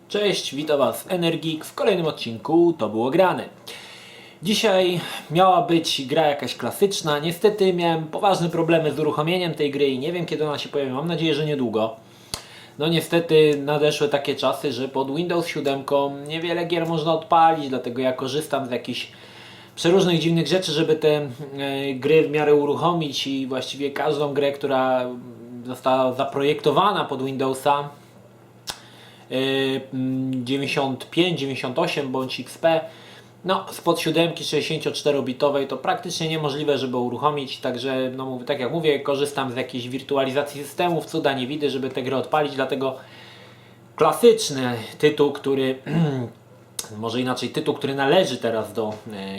Cześć, witam Was Energik w kolejnym odcinku To było grane. Dzisiaj miała być gra jakaś klasyczna, niestety miałem poważne problemy z uruchomieniem tej gry i nie wiem kiedy ona się pojawi, mam nadzieję, że niedługo. No niestety nadeszły takie czasy, że pod Windows 7 niewiele gier można odpalić, dlatego ja korzystam z jakichś przeróżnych dziwnych rzeczy, żeby te gry w miarę uruchomić i właściwie każdą grę, która została zaprojektowana pod Windowsa 95, 98 bądź XP, no spod 7 64-bitowej to praktycznie niemożliwe, żeby uruchomić, także no, tak jak mówię, korzystam z jakiejś wirtualizacji systemów, cuda nie widzę, żeby tę grę odpalić, dlatego klasyczny tytuł, który może inaczej, tytuł, który należy teraz do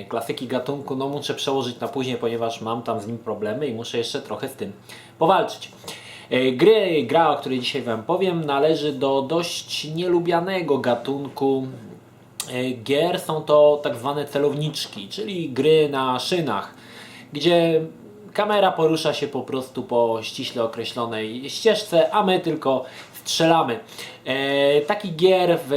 klasyki gatunku, no muszę przełożyć na później, ponieważ mam tam z nim problemy i muszę jeszcze trochę z tym powalczyć. Gra, o której dzisiaj Wam powiem, należy do dość nielubianego gatunku gier. Są to tak zwane celowniczki, czyli gry na szynach, gdzie kamera porusza się po prostu po ściśle określonej ścieżce, a my tylko strzelamy. Takich gier w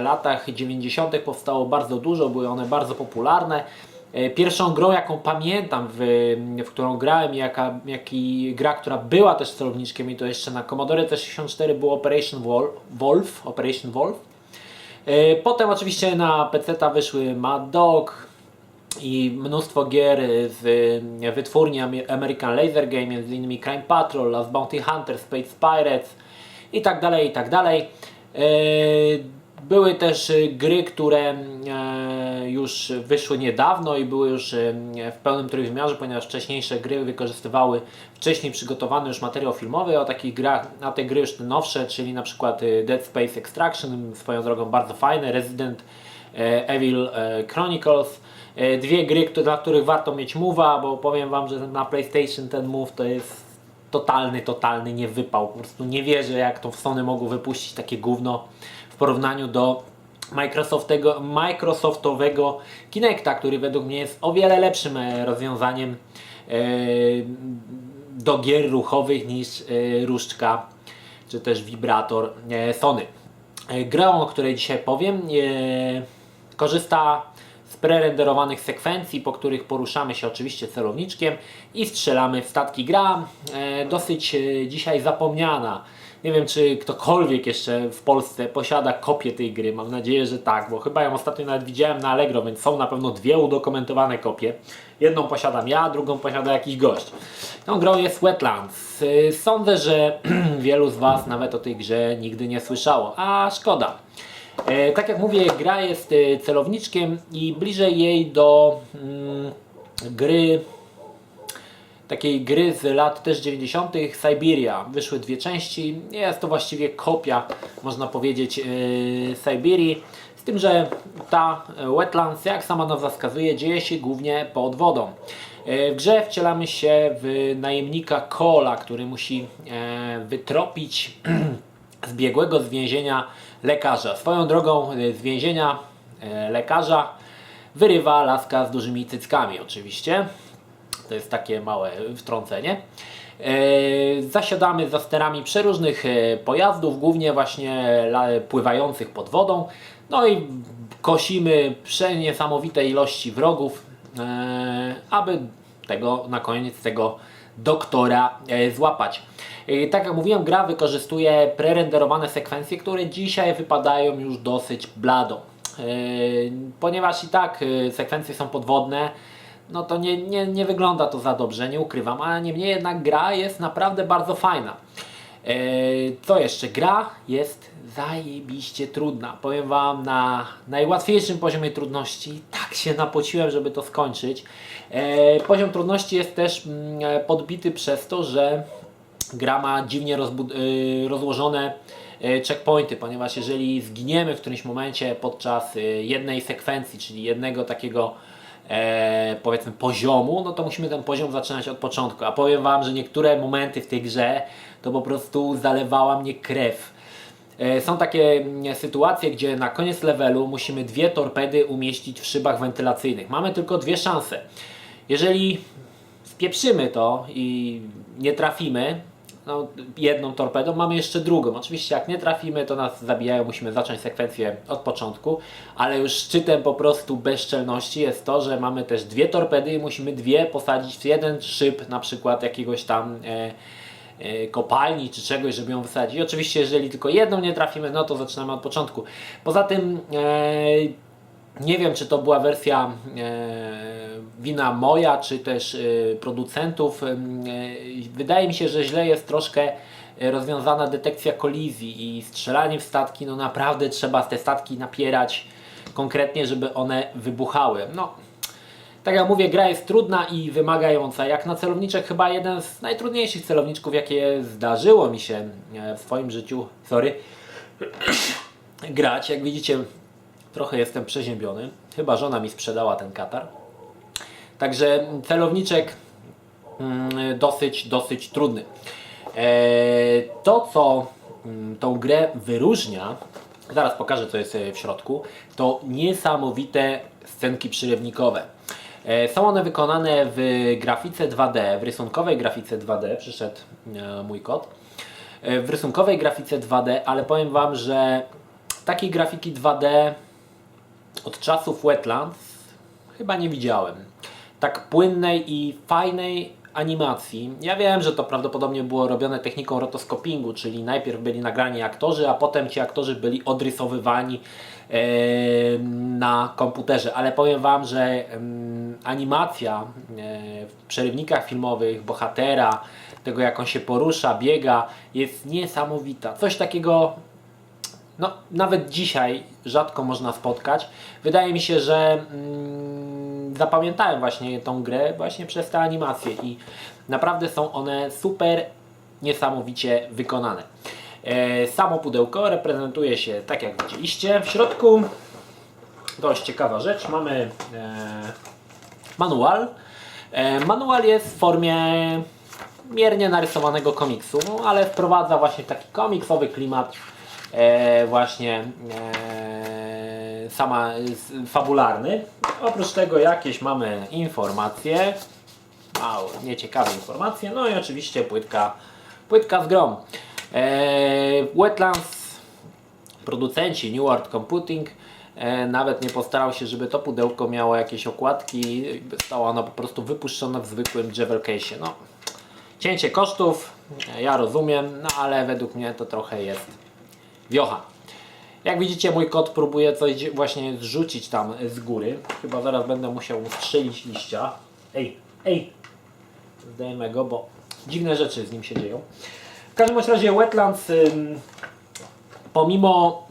latach 90. powstało bardzo dużo, były one bardzo popularne. Pierwszą grą, jaką pamiętam, w którą grałem, gra, która była też celowniczkiem i to jeszcze na Commodore C64, był Operation Wolf. Potem oczywiście na PC-ta wyszły Mad Dog i mnóstwo gier z wytwórni American Laser Game, m.in. Crime Patrol, Last Bounty Hunter, Space Pirates i tak dalej, i tak dalej. Były też gry, które już wyszły niedawno i były już w pełnym trójwymiarze, ponieważ wcześniejsze gry wykorzystywały wcześniej przygotowany już materiał filmowy. O takich grach, a te gry już te nowsze, czyli na przykład Dead Space Extraction, swoją drogą bardzo fajne, Resident Evil Chronicles. Dwie gry, dla których warto mieć move'a, bo powiem Wam, że na PlayStation ten move to jest totalny niewypał. Po prostu nie wierzę, jak to w Sony mogło wypuścić takie gówno w porównaniu do Microsoftowego Kinecta, który według mnie jest o wiele lepszym rozwiązaniem do gier ruchowych niż różdżka czy też wibrator Sony. Gra, o której dzisiaj powiem, korzysta z prerenderowanych sekwencji, po których poruszamy się oczywiście celowniczkiem i strzelamy w statki. Gra dosyć dzisiaj zapomniana. Nie wiem, czy ktokolwiek jeszcze w Polsce posiada kopię tej gry. Mam nadzieję, że tak, bo chyba ją ostatnio nawet widziałem na Allegro, więc są na pewno dwie udokumentowane kopie. Jedną posiadam ja, drugą posiada jakiś gość. Tą grą jest Wetlands. Sądzę, że wielu z Was nawet o tej grze nigdy nie słyszało, a szkoda. Tak jak mówię, gra jest celowniczkiem i bliżej jej do takiej gry z lat też 90. Siberia. Wyszły dwie części. Jest to właściwie kopia, można powiedzieć, Syberii. Z tym, że ta Wetlands, jak sama nazwa wskazuje, dzieje się głównie pod wodą. W grze wcielamy się w najemnika Cola, który musi wytropić zbiegłego z więzienia lekarza. Swoją drogą z więzienia lekarza wyrywa laska z dużymi cyckami oczywiście. To jest takie małe wtrącenie. Zasiadamy za sterami przeróżnych pojazdów, głównie właśnie pływających pod wodą. No i kosimy niesamowite ilości wrogów, aby na koniec tego doktora złapać. Tak jak mówiłem, gra wykorzystuje prerenderowane sekwencje, które dzisiaj wypadają już dosyć blado. Ponieważ i tak sekwencje są podwodne, no to nie wygląda to za dobrze, nie ukrywam, ale niemniej jednak gra jest naprawdę bardzo fajna. Co jeszcze? Gra jest zajebiście trudna. Powiem Wam, na najłatwiejszym poziomie trudności tak się napociłem, żeby to skończyć. Poziom trudności jest też podbity przez to, że gra ma dziwnie rozłożone checkpointy, ponieważ jeżeli zginiemy w którymś momencie podczas jednej sekwencji, czyli jednego takiego powiedzmy poziomu, no to musimy ten poziom zaczynać od początku. A powiem Wam, że niektóre momenty w tej grze to po prostu zalewała mnie krew. Są takie sytuacje, gdzie na koniec levelu musimy dwie torpedy umieścić w szybach wentylacyjnych. Mamy tylko dwie szanse. Jeżeli spieprzymy to i nie trafimy, no, jedną torpedą, mamy jeszcze drugą. Oczywiście jak nie trafimy, to nas zabijają, musimy zacząć sekwencję od początku, ale już szczytem po prostu bezczelności jest to, że mamy też dwie torpedy i musimy dwie posadzić w jeden szyb, na przykład jakiegoś tam kopalni czy czegoś, żeby ją wysadzić. I oczywiście jeżeli tylko jedną nie trafimy, no to zaczynamy od początku. Poza tym nie wiem, czy to była wersja wina moja, czy też producentów. Wydaje mi się, że źle jest troszkę rozwiązana detekcja kolizji i strzelanie w statki. No naprawdę trzeba te statki napierać konkretnie, żeby one wybuchały. No, tak jak mówię, gra jest trudna i wymagająca. Jak na celowniczek chyba jeden z najtrudniejszych celowniczków, jakie zdarzyło mi się w swoim życiu grać. Jak widzicie, trochę jestem przeziębiony. Chyba żona mi sprzedała ten katar. Także celowniczek dosyć trudny. To, co tą grę wyróżnia, zaraz pokażę, co jest w środku, to niesamowite scenki przyrewnikowe. Są one wykonane w grafice 2D, w rysunkowej grafice 2D, przyszedł mój kot, w rysunkowej grafice 2D, ale powiem Wam, że takiej grafiki 2D od czasów Wetlands chyba nie widziałem. Tak płynnej i fajnej animacji. Ja wiem, że to prawdopodobnie było robione techniką rotoskopingu, czyli najpierw byli nagrani aktorzy, a potem ci aktorzy byli odrysowywani na komputerze, ale powiem Wam, że animacja w przerywnikach filmowych bohatera, tego jak on się porusza, biega, jest niesamowita. Coś takiego no, nawet dzisiaj rzadko można spotkać. Wydaje mi się, że zapamiętałem właśnie tą grę właśnie przez te animacje i naprawdę są one super niesamowicie wykonane. Samo pudełko reprezentuje się tak jak widzieliście. W środku dość ciekawa rzecz. Mamy manual. Manual jest w formie miernie narysowanego komiksu, ale wprowadza właśnie taki komiksowy klimat fabularny. Oprócz tego jakieś mamy informacje, mało nieciekawe informacje, no i oczywiście płytka z grą. Wetlands, producenci New World Computing nawet nie postarał się, żeby to pudełko miało jakieś okładki, zostało ono po prostu wypuszczone w zwykłym Jewel Case. No, cięcie kosztów, ja rozumiem, no ale według mnie to trochę jest wiocha. Jak widzicie, mój kot próbuje coś właśnie zrzucić tam z góry. Chyba zaraz będę musiał strzelić liścia. Ej! Zdejmę go, bo dziwne rzeczy z nim się dzieją. W każdym razie Wetlands, pomimo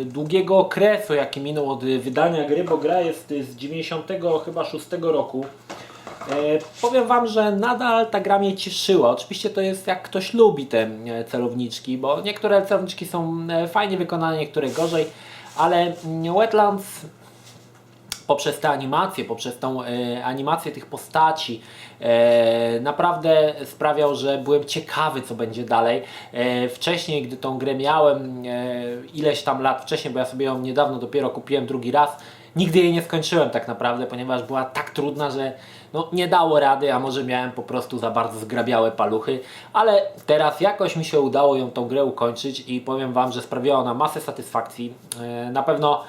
długiego okresu, jaki minął od wydania gry, bo gra jest z 96 roku, powiem Wam, że nadal ta gra mnie cieszyła. Oczywiście to jest jak ktoś lubi te celowniczki, bo niektóre celowniczki są fajnie wykonane, niektóre gorzej, ale Wetlands poprzez te animacje, poprzez tą animację tych postaci naprawdę sprawiał, że byłem ciekawy, co będzie dalej. Wcześniej, gdy tą grę miałem ileś tam lat wcześniej, bo ja sobie ją niedawno dopiero kupiłem drugi raz, nigdy jej nie skończyłem tak naprawdę, ponieważ była tak trudna, że no, nie dało rady, a może miałem po prostu za bardzo zgrabiałe paluchy, ale teraz jakoś mi się udało tą grę ukończyć i powiem Wam, że sprawiła ona masę satysfakcji. Na pewno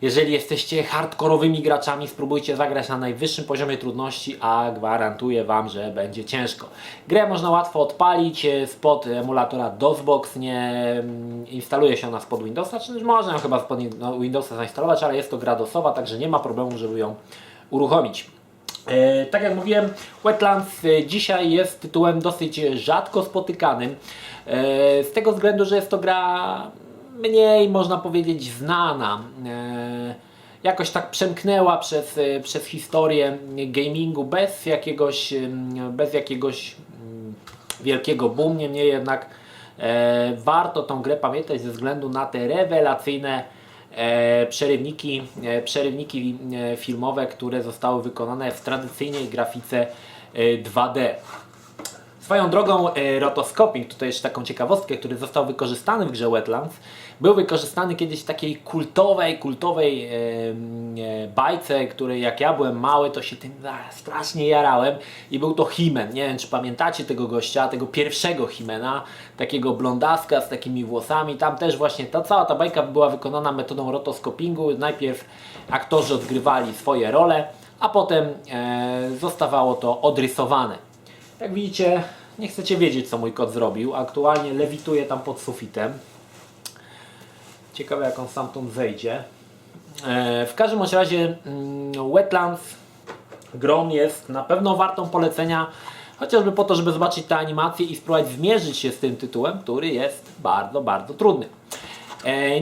jeżeli jesteście hardkorowymi graczami, spróbujcie zagrać na najwyższym poziomie trudności, a gwarantuję Wam, że będzie ciężko. Grę można łatwo odpalić spod emulatora DOSBox, nie instaluje się ona spod Windowsa, czy można ją chyba spod Windowsa zainstalować, ale jest to gra DOSowa, także nie ma problemu, żeby ją uruchomić. Tak jak mówiłem, Wetlands dzisiaj jest tytułem dosyć rzadko spotykanym, z tego względu, że jest to gra mniej, można powiedzieć, znana. Jakoś tak przemknęła przez historię gamingu bez jakiegoś wielkiego boom. Niemniej jednak warto tą grę pamiętać ze względu na te rewelacyjne przerywniki filmowe, które zostały wykonane w tradycyjnej grafice 2D. Swoją drogą rotoscoping, tutaj jeszcze taką ciekawostkę, który został wykorzystany w grze Wetlands, był wykorzystany kiedyś w takiej kultowej bajce, której jak ja byłem mały, to się tym strasznie jarałem i był to He-Man. Nie wiem, czy pamiętacie tego gościa, tego pierwszego He-Mana, takiego blondaska z takimi włosami. Tam też właśnie cała ta bajka była wykonana metodą rotoscopingu. Najpierw aktorzy odgrywali swoje role, a potem zostawało to odrysowane. Jak widzicie, nie chcecie wiedzieć, co mój kot zrobił. Aktualnie lewituje tam pod sufitem. Ciekawe, jak on stamtąd zejdzie. W każdym razie Wetlands grą jest na pewno wartą polecenia, chociażby po to, żeby zobaczyć te animacje i spróbować zmierzyć się z tym tytułem, który jest bardzo, bardzo trudny.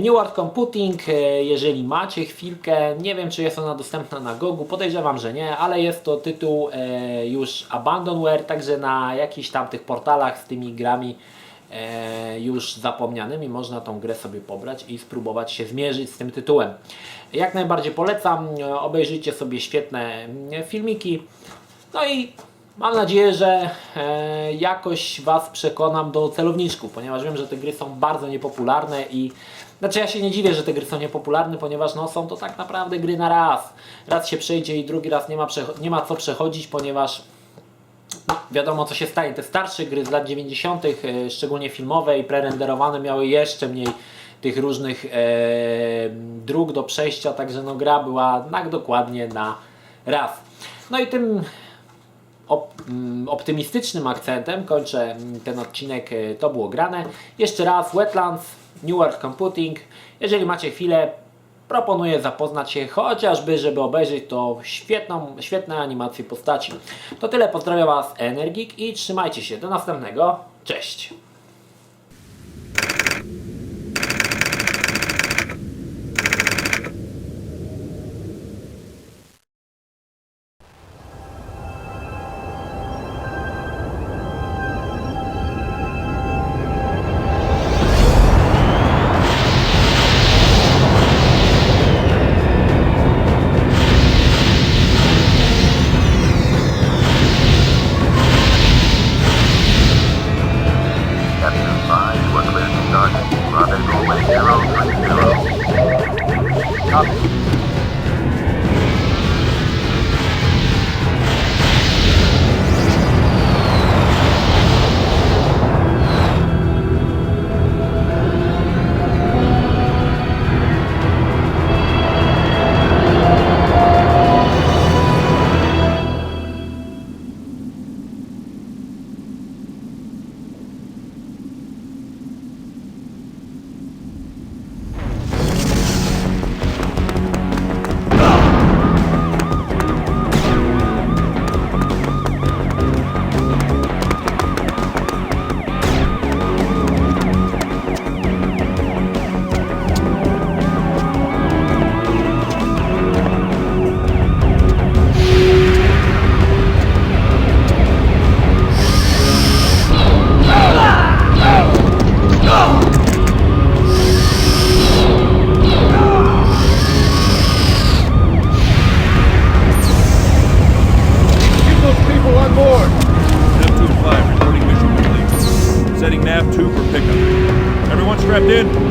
New World Computing, jeżeli macie chwilkę, nie wiem, czy jest ona dostępna na Gogu, podejrzewam, że nie, ale jest to tytuł już Abandonware, także na jakichś tam tych portalach z tymi grami już zapomnianymi można tą grę sobie pobrać i spróbować się zmierzyć z tym tytułem. Jak najbardziej polecam, obejrzyjcie sobie świetne filmiki, no i mam nadzieję, że jakoś Was przekonam do celowniczków, ponieważ wiem, że te gry są bardzo niepopularne i znaczy ja się nie dziwię, że te gry są niepopularne, ponieważ no, są to tak naprawdę gry na raz. Raz się przejdzie i drugi raz nie ma co przechodzić, ponieważ no, wiadomo, co się stanie. Te starsze gry z lat 90., szczególnie filmowe i prerenderowane, miały jeszcze mniej tych różnych dróg do przejścia, także no, gra była tak dokładnie na raz. No i tym optymistycznym akcentem kończę ten odcinek. To było grane. Jeszcze raz Wetlands, New World Computing. Jeżeli macie chwilę, proponuję zapoznać się chociażby, żeby obejrzeć to świetne animacje postaci. To tyle, pozdrawiam Was, Energik i trzymajcie się. Do następnego. Cześć! Nav 2 for pickup. Everyone strapped in?